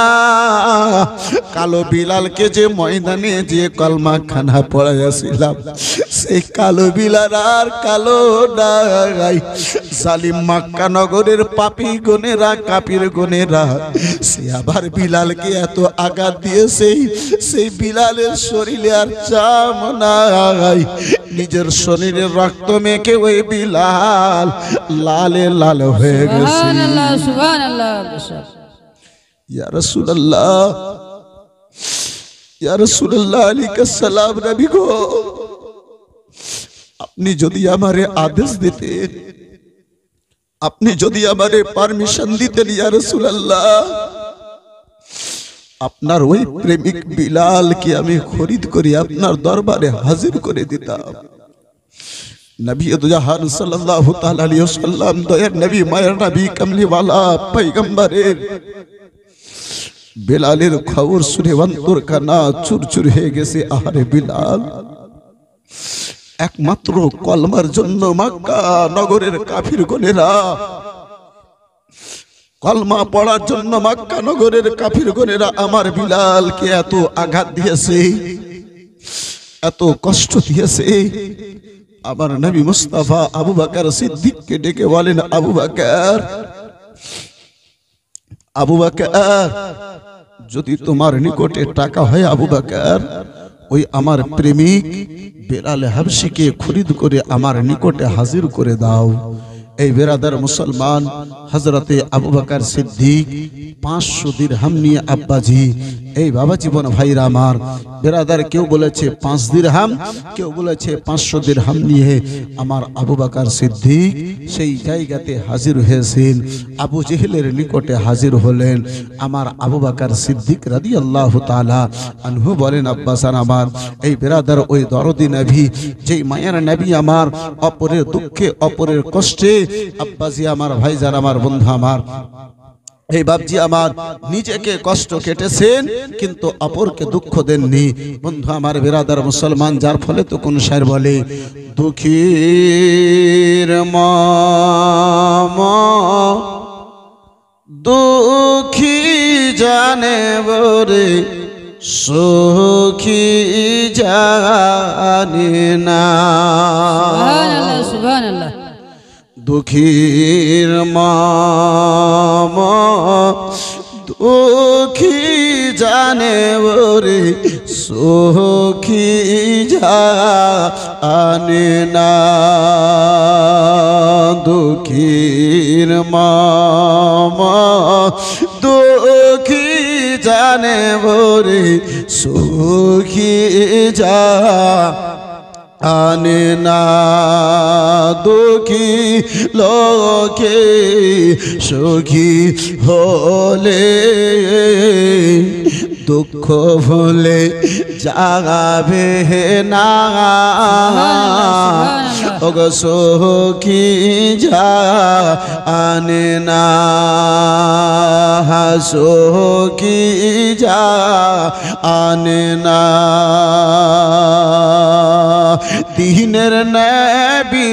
কালো বিলালকে যে ময়দানে যে কলমা খানা পড়াইয়াছিলাম, সেই কালো বিলাল আর কালো নাই। জালিম মক্কা নগরের পাপী গনেরা, কাফির গনেরা, সে আবার বিলালকে এত আঘাত দিয়েছে, সেই বিলালের শরীরে আর চাম নাই। নিজের শরীরের রক্ত মেখে ওই বিলাল লালে লাল হয়ে গেছে। সুবহানাল্লাহ সুবহানাল্লাহ। ইয়া রাসূলুল্লাহ, ইয়া রাসূলুল্লাহ আলাইহিস সালাম, নবী গো, আপনি যদি আমারে আদেশ দিতেন, আপনি যদি আমারে পারমিশন দিতেন ইয়া রাসূলুল্লাহ, আপনার ওই প্রেমিক বিলালকে আমি খরিদ করে আপনার দরবারে হাজির করে দিতাম। নবী দুজাহান সাল্লাল্লাহু তাআলা আলাইহি ওয়াসাল্লাম, দয়ার নবী, মায়ের নবী, কামলিওয়ালা পয়গম্বরের বিলালের খবর শুনে অন্তর কানা চুরচুর হয়ে গেছে। আহারে বিলাল, একমাত্র কলমার জন্য মক্কা নগরের কাফির গনেরা, কলমা পড়ার জন্য মক্কা নগরের কাফির গনেরা আমার বিলালকে এত আঘাত দিয়েছে, এত কষ্ট দিয়েছে। আমার নবী মুস্তাফা আবু বকর সিদ্দিককে ডেকে বলেন, আবু বকর, আবু বকর, যদি তোমার নিকটে টাকা হয় আবু বকর, ওই আমার প্রেমিক বেলাল হাবশিকে খরিদ করে আমার নিকটে হাজির করে দাও। এই বেরাদার মুসলমান, হযরতে আবু বকর সিদ্দিক 500 দিরহাম নিয়ে, আব্বাজি, এই বাবা জীবন ভাইরা আমার বেরাদার, কেউ বলেছে 5 দিরহাম, কেউ বলেছে 500 দিরহাম নিয়ে আমার আবু বকর সিদ্দিক সেই জায়গাতে হাজির হয়েছেন। আবু জেহেলের নিকটে হাজির হলেন। আমার আবু বকর সিদ্দিক রাদিয়াল্লাহু তাআলা আনহু বলেন, আব্বাসান আমার, এই বেরাদার ওই দরদি নবী, যেই মায়ের নবী আমার অপরের দুঃখে অপরের কষ্টে, আব্বাজি আমার, ভাইজান আমার, বন্ধু আমার, এই বাপজি আমার, নিজেকে কষ্ট কেটেছেন কিন্তু অপরকে দুঃখ দেননি। বন্ধু আমার, বেরাদার মুসলমান, যার ফলে তো কোন শায়ের বলে, দুঃখীর মামা দুঃখী জানে বরে, সুখী জানে না। সুবহানাল্লাহ সুবহানাল্লাহ। দুঃখীর মামা দুঃখী জানে বরে, সুখী জানে না। দুঃখীর মামা দুঃখী জানে বরে, সুখী জানে না। দুঃখী লোকে সুখী হলে, দুঃখ ভুলে যাবে না। ওগো সুখী জানে না, সুখী জানে না। দিনের নবী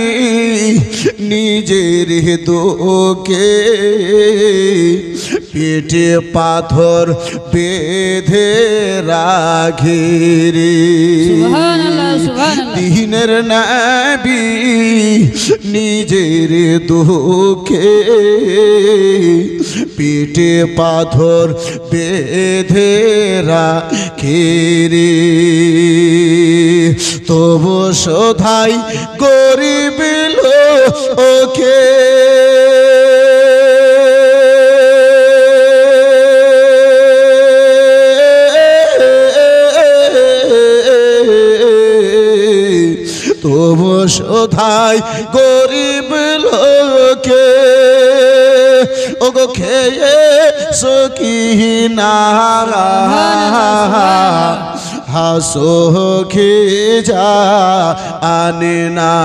নিজের দুঃখে পেটে পাথর বেঁধে রাখে রে। দিনের নবী নিজের দুঃখে পেটে পাথর বেঁধে রাখে রে। তবু শোধাই গরিব লোকে, তবু শোধাই গরিব লোকে, ওগো খেয়ে সকি না, হাসোখে যা আনে না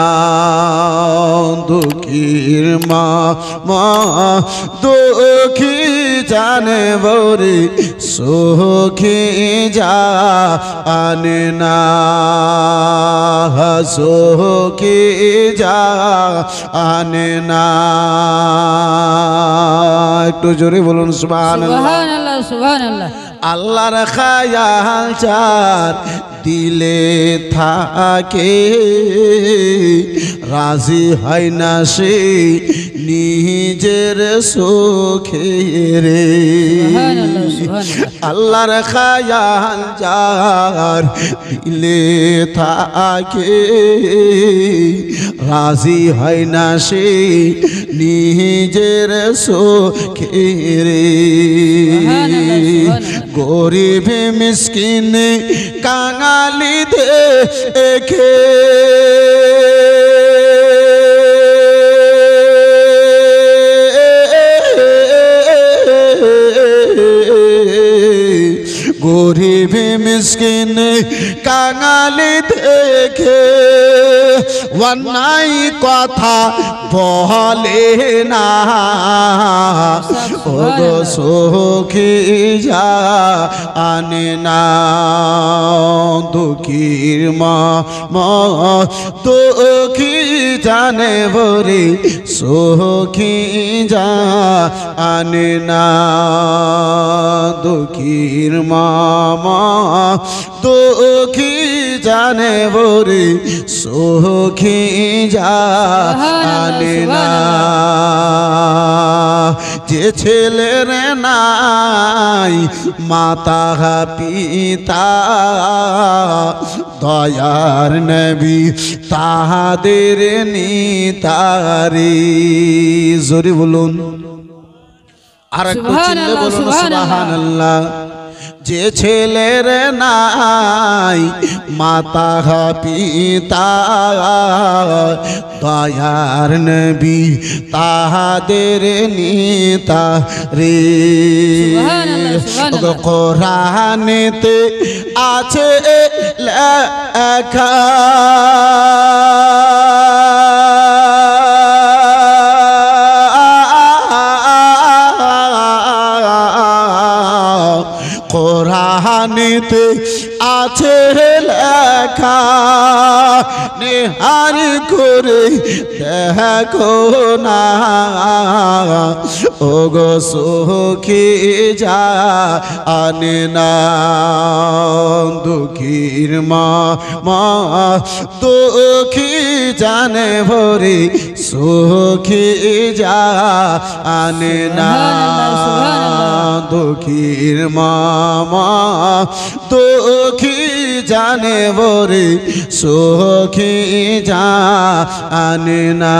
দুঃখীর মা মা দুঃখী জানে বরে সুখে যা আনে না হাসোখে যা আনে না একটু জোরে বলুন সুবহানাল্লাহ সুবহানাল্লাহ সুবহানাল্লাহ আল্লাহর খায়াল চার দিলে থাকে রাজি হয় না সে নিজের সুখে রে সুবহানাল্লাহ সুবহানাল্লাহ আল্লাহর খায়াল যার দিলে থাকে রাজি হয় না সে নিজের সুখে রে গরিব মিসকিন কাঙালি দেখে গরিব মিসকিন কাঙালি দেখে অন্যায় কথা বলে না ও গো সুখী যা আনে না দুঃখীর মা দুঃখী জানে বরে সুখী যা আনে না দুঃখীর মা দুঃখী জানে বরে সুখী যা আনে না যে ছেলের নাই মাতা পিতা দয়ার নবী তাহাদের নিতারি জোরে বলুন আর একটু চিল্লে বলুন সুবহানাল্লাহ যে ছেলের নাই মাতা পিতা দয়ার নবী তাহাদের নিতা রে কোরআনেতে আছে লেখা কোরআনেতে আছে লেখা নেহার করে দেখো না ও গো সুখী যা আনে না দুঃখীর মা দুঃখী জানে ভরে সুখী যা আনে না দুঃখীর মা দুঃখী জানে বরে সুখী যা আনে না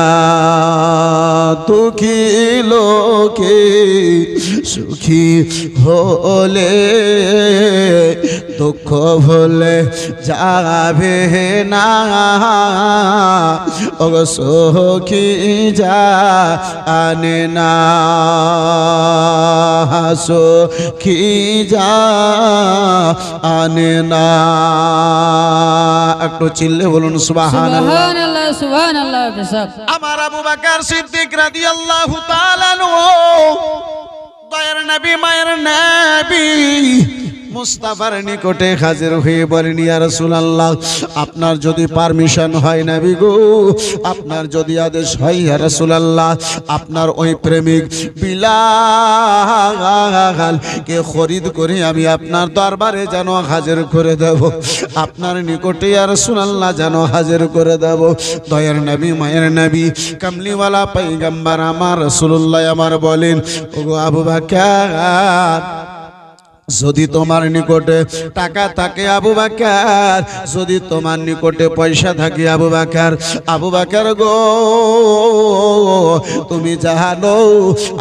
দুঃখী লোকে সুখী হলে দুঃখ ভুলে যাবে না ও সুখী যা আনে না সুখী যা আনে না একটু চিল্লে বলুন সুবহানাল্লাহ সুবহানাল্লাহ সুবহানাল্লাহ বেশক আমার আবু বকর সিদ্দিক রাদিয়াল্লাহু তাআলা আনহু দয়ার নবী মায়ের নবী মুস্তাফার নিকটে হাজির হয়ে বলেন ইয়া রাসূলুল্লাহ আপনার যদি পারমিশন হয় নবী গো আপনার যদি আদেশ হয় ইয়া রাসূলুল্লাহ আপনার ওই প্রেমিক বিলাল কে খরিদ করে আমি আপনার দরবারে যেন হাজির করে দেব আপনার নিকটে ইয়া রাসূলুল্লাহ যেন হাজির করে দেব দয়ার নবী মায়ের নবী কামলিওয়ালা পয়গম্বর আমার রাসূলুল্লাহ আমার বলেন ওগো আবু বকর যদি তোমার নিকটে টাকা থাকে আবু বকর যদি তোমার নিকটে পয়সা থাকে আবু বকর গো তুমি জানো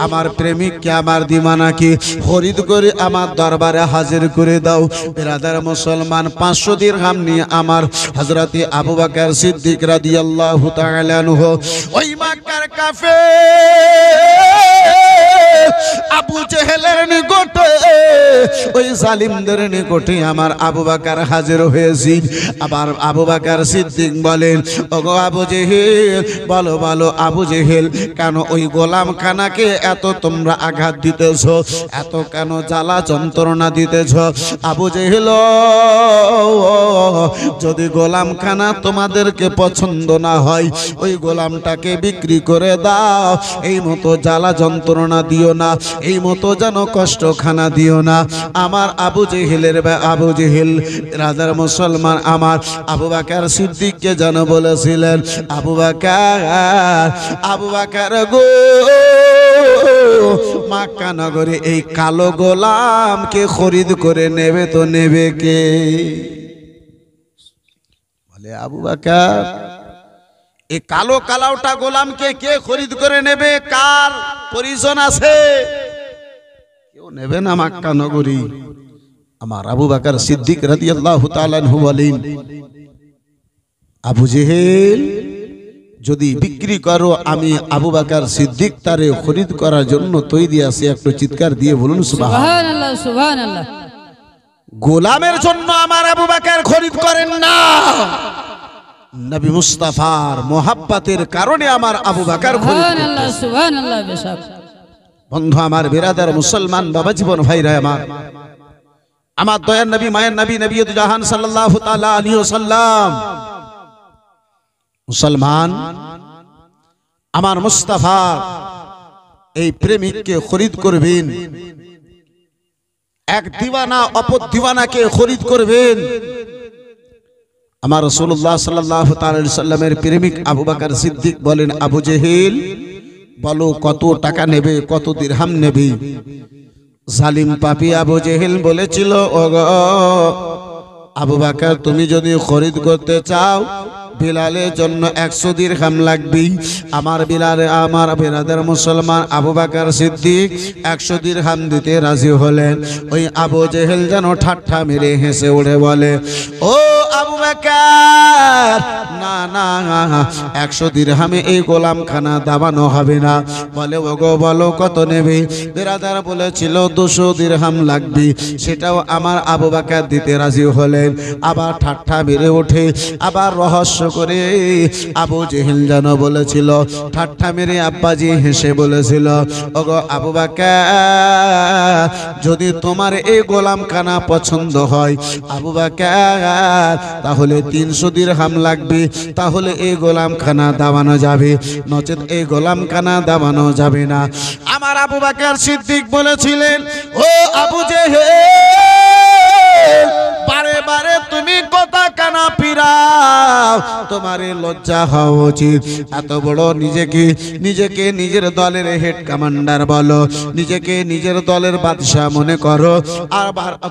আমার প্রেমিককে আমার দিমানাকে খরিদ করে আমার দরবারে হাজির করে দাও বিরাদার মুসলমান 500 দিরহাম নিয়ে আমার হযরতে আবু বকর সিদ্দিক রাদিয়াল্লাহু তাআলা আনহু ওই মক্কার কাফের আবু জেহেলের নিকটে ওই জালিমদের নিকটে আমার আবু বকর হাজির হয়েছি। আবার আবু বকর সিদ্দিক বলেন, ওগো আবু জেহেল, বলো বলো আবু জেহেল, কেন ওই গোলাম খানাকে এত তোমরা আঘাত দিতেছ, এত কেন জ্বালা যন্ত্রণা দিতেছ? আবু জেহেল, যদি গোলাম খানা তোমাদেরকে পছন্দ না হয়, ওই গোলামটাকে বিক্রি করে দাও। এই মতো জ্বালা যন্ত্রণা দিও না, এই মতো যেন কষ্ট খানা দিও না। আমার আবু জেহেল রাজার মুসলমান আমার আবু বকর সিদ্দিককে যেন বলেছিলেন, আবু বকর গো, মক্কা নগরে এই কালো গোলামকে খরিদ করে নেবে তো নেবে কে? বলে আবু বকর, এই কালো কালাওটা গোলামকে কে খরিদ করে নেবে? কার পরিজন আছে? কেউ নেবে না মক্কা নগরী। আমার আবু বকর সিদ্দিক রাদিয়াল্লাহু তাআলা আনহু বলেন, আবু জেহেল যদি বিক্রি করো, আমি আবু বকর সিদ্দিক তারে খরিদ করার জন্য তৈরি আছি। একটু চিৎকার দিয়ে বলুন সুবহানাল্লাহ, সুবহানাল্লাহ। গোলামের জন্য আমার আবু বকর খরিদ করেন না, নবী মুস্তাফার মোহাব্বতের কারণে আমার আবু বকর খরিদ করেন। সুবহানাল্লাহ, সুবহানাল্লাহ। বেশক বন্ধু আমার, বিরাদার মুসলমান বাবা জীবন ভাইরা আমার দয়ার নবী, মায়ের নবী, নবী জাহান সাল্লাল্লাহু তাআলা আলাইহি ওয়াসাল্লাম, মুসলমান আমার মুস্তাফা এই প্রেমিককে খরিদ করবেন। এক দিওয়ানা অপর দিওয়ানাকে খরিদ করবেন। আমার রাসূলুল্লাহ সাল্লাল্লাহু তাআলা আলাইহি সাল্লামের প্রেমিক আবু বকর সিদ্দিক বলেন, আবু জেহেল বলো কত টাকা নেবে, কত দিরহাম নেবে? জালিম পাপী আবু জেহেল বলেছিল, ওগো আবু বকর, তুমি যদি খরিদ করতে চাও, বিলালের জন্য 100 দিরহাম লাগবে। আমার বিরাদার মুসলমান আবু বকর সিদ্দিক 100 দিরহাম দিতে রাজি হলেন। ওই আবু জেহেল যেন ঠাট্টা মেরে হেসে উঠে বলে, ও আবু বকর, না না, 100 দিরহামে এই গোলামখানা দাবানো হবে না। বলে, ওগো বলো কত নেবে? বিরাদার বলেছিল 200 দিরহাম লাগবে। সেটাও আমার আবু বকর দিতে রাজি হলেন। আবার ঠাট্টা মেরে ওঠে, আবার রহস্য করে আবু জেহেল যেন বলেছিল, ঠাট্টা মেরে আব্বাজি হেসে বলেছিল, ওগো আবু বকর, যদি তোমার এই গোলামখানা পছন্দ হয় আবু বকর, তাহলে 300 দিরহাম লাগবে। তাহলে এই গোলামখানা দাবানো যাবে, নচেত এই গোলামখানা দাবানো যাবে না। আমার আবু বকর সিদ্দিক বলেছিলেন, ও আবু জেহেল, বারে বারে তুমি কথা কানা পিরাও, তোমার লজ্জা হওয়া উচিত। এত বড় নিজেকে নিজের দলের হেড কমান্ডার বলো, নিজেকে নিজের দলের বাদশা মনে করো, আর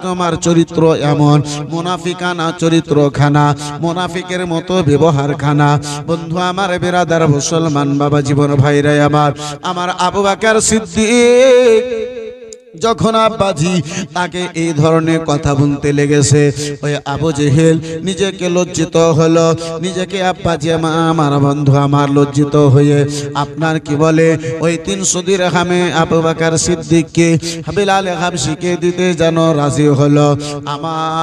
তোমার চরিত্র এমন মুনাফিকানা চরিত্র খানা, মুনাফিকের মতো ব্যবহার খানা। বন্ধু আমার, বিরাদার মুসলমান বাবা জীবন ভাইরা আমার আবু বকর সিদ্দিক যখন আব্বাজি তাকে এই ধরনের কথা বলতে লেগেছে, ওই আবু জেহেল নিজেকে লজ্জিত হলো। নিজেকে আব্বাজি আমার বন্ধু আমার লজ্জিত হয়ে আপনার কি বলে ওই 300 দিরহামে আবু বকর সিদ্দিককে বিলাল হাবশিকে দিতে যেন রাজি হলো। আমার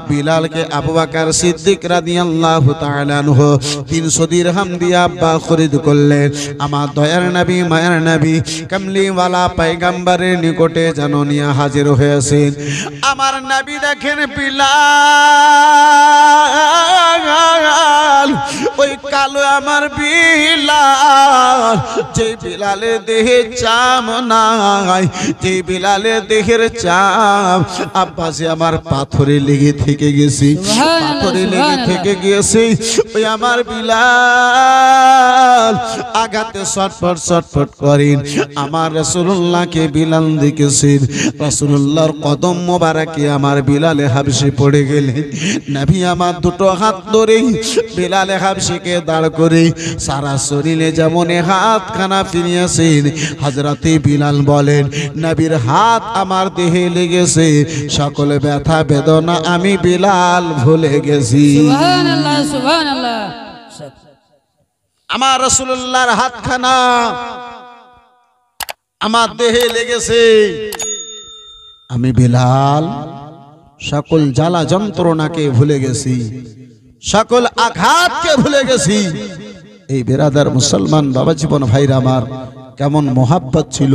বিলালকে আবু বকর সিদ্দিক রাদিয়াল্লাহু তাআলা আনহু 300 দিরহাম দিয়ে আব্বা খরিদ করলেন। আমার দয়ার নবী, মায়ের নবী, কামলি ওয়ালা পয়গম্বরের নিকটে যেন নিয়ে হাজির হয়েছেন। আমার নবী দেখেন বিলাল, ওই কালো আমার বিলাল, যে বিলালের দেহে চাম নাই, যে বিলালের দেহের চাম আব্বাসে আমার পাথরে লেগে থেকে গেছি, পাথরে লেগে থেকে গিয়েছে। ওই আমার বিলাল আঘাতে ছটফট করেন। আমার রাসূলুল্লাহকে বিলাল দেখেছেন, রাসূলুল্লাহর কদম মোবারকে আমার বিলালে হাবশি পড়ে গেলেন। নবী আমার দুটো হাত ধরে বিলালে হাবশিকে দাঁড় করে সারা শরীরে যেমন হাতখানা ফিরিয়েছেন, হযরতে বিলাল বলেন, নবীর হাত আমার দেহে লেগেছে, সকল ব্যথা বেদনা আমি বিলাল ভুলে গেছি। সুবহানাল্লাহ, সুবহানাল্লাহ। আমার রাসূলুল্লাহর হাতখানা আমার দেহে লেগেছে, আমি বিলাল সকল জ্বালা যন্ত্রণাকে ভুলে গেছি, সকল আঘাতকে ভুলে গেছি। এই বেরাদার মুসলমান বাবা জীবন ভাইরা আমার কেমন মোহাব্বত ছিল।